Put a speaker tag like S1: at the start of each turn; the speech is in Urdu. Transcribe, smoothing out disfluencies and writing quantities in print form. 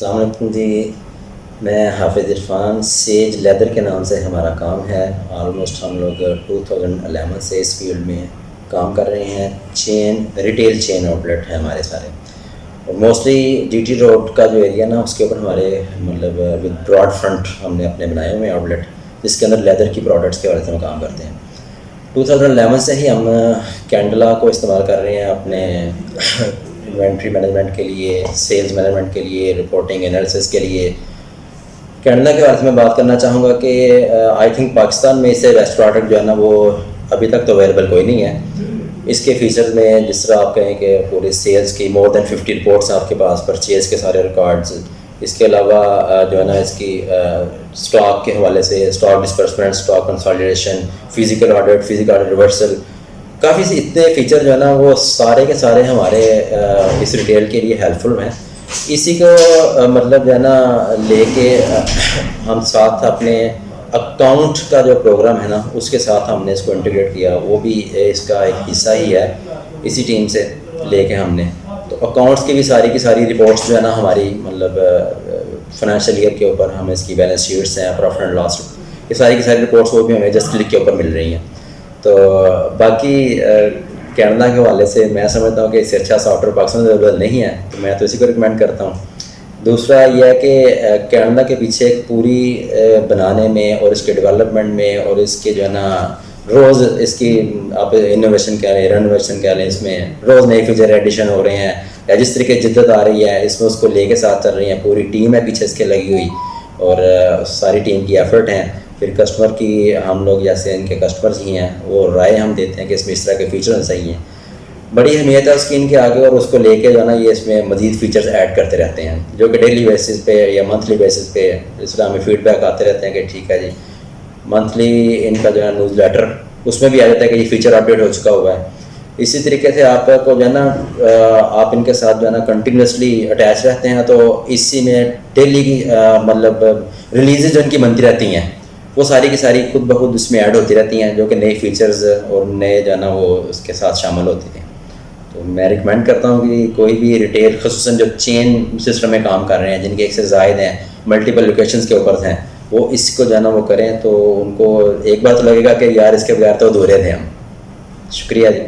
S1: السلام علیکم جی، میں حافظ عرفان. سیج لیدر کے نام سے ہمارا کام ہے. آلموسٹ ہم لوگ 2011 سے اس فیلڈ میں کام کر رہے ہیں. ریٹیل چین آؤٹ لیٹ ہے ہمارے سارے، اور موسٹلی جی ٹی روڈ کا جو ایریا نا اس کے اوپر ہمارے مطلب ود براڈ فرنٹ ہم نے اپنے بنائے ہوئے ہیں آؤٹ لیٹ، جس کے اندر لیدر کی پروڈکٹس کے بارے میں کام کرتے ہیں. 2011 سے ہی ہم کینڈلا کو استعمال کر رہے ہیں اپنے انوینٹری مینجمنٹ کے لیے، سیلز مینجمنٹ کے لیے، رپورٹنگ انالیسس کے لیے. کینڈلا کے بارے میں بات کرنا چاہوں گا کہ آئی تھنک پاکستان میں اسے بیسٹ پروڈکٹ جو ہے نا وہ ابھی تک تو اویلیبل کوئی نہیں ہے. اس کے فیچرز میں جس طرح آپ کہیں کہ پورے سیلز کی مور دین 50 رپورٹس آپ کے پاس، پرچیز کے سارے ریکارڈز، اس کے علاوہ جو ہے نا اس کی اسٹاک کے حوالے سے stock disbursement, stock consolidation, physical audit reversal, کافی سے اتنے فیچر جو ہے نا وہ سارے کے سارے ہمارے اس ریٹیل کے لیے ہیلپ فل ہیں. اسی کو مطلب جو ہے نا لے کے ہم ساتھ اپنے اکاؤنٹ کا جو پروگرام ہے نا اس کے ساتھ ہم نے اس کو انٹیگریٹ کیا. وہ بھی اس کا ایک حصہ ہی ہے اسی ٹیم سے لے کے ہم نے. تو اکاؤنٹس کی بھی ساری رپورٹس جو ہے نا ہماری مطلب فائنینشیل ایئر کے اوپر ہمیں اس کی بیلنس شیٹس ہیں، پروفٹ اینڈ لاس، یہ ساری رپورٹس وہ بھی ہمیں جسٹ کلک کے اوپر مل رہی ہیں. تو باقی کینڈلا کے حوالے سے میں سمجھتا ہوں کہ اس سے اچھا سافٹ ویئر پاکستان میں اویلیبل نہیں ہے، تو میں تو اسی کو ریکمینڈ کرتا ہوں. دوسرا یہ ہے کہ کینڈلا کے پیچھے ایک پوری بنانے میں اور اس کے ڈیولپمنٹ میں اور اس کے جو ہے نا روز اس کی آپ انوویشن کہہ لیں، رینوویشن کہہ لیں، اس میں روز نئے فیچر ایڈیشن ہو رہے ہیں یا جس طریقے جدت آ رہی ہے اس میں اس کو لے کے ساتھ چل رہی ہیں. پوری ٹیم ہے پیچھے اس کے لگی ہوئی اور ساری ٹیم کی ایفرٹ ہیں. پھر کسٹمر کی ہم لوگ جیسے ان کے کسٹمرز ہی ہیں وہ رائے ہم دیتے ہیں کہ اس میں اس طرح کے فیچر صحیح ہیں. بڑی اہمیت ہے اس کی ان کے آگے، اور اس کو لے کے جو ہے نا یہ اس میں مزید فیچرز ایڈ کرتے رہتے ہیں جو کہ ڈیلی بیسس پہ یا منتھلی بیسس پہ اس طرح ہمیں فیڈ بیک آتے رہتے ہیں کہ ٹھیک ہے جی. منتھلی ان کا جو ہے نیوز لیٹر اس میں بھی آ جاتا ہے کہ یہ فیچر اپڈیٹ ہو چکا ہوا ہے. اسی طریقے سے آپ کو جو ہے نا آپ ان کے ساتھ جو ہے نا کنٹینیوسلی اٹیچ رہتے ہیں، تو اسی میں ڈیلی کی مطلب ریلیزز جو ان کی بنتی رہتی ہیں وہ ساری کی ساری خود بخود اس میں ایڈ ہوتی رہتی ہیں، جو کہ نئے فیچرز اور نئے جو ہے نا وہ اس کے ساتھ شامل ہوتی ہیں. تو میں ریکمینڈ کرتا ہوں کہ کوئی بھی ریٹیل خصوصاً جو چین سسٹم میں کام کر رہے ہیں، جن کے ایک سے زائد ہیں، ملٹیپل لوکیشنز کے اوپر ہیں، وہ اس کو جو ہے نا وہ کریں تو ان کو ایک بات تو لگے گا کہ یار اس کے بغیر تو ادھورے تھے ہم. شکریہ جی.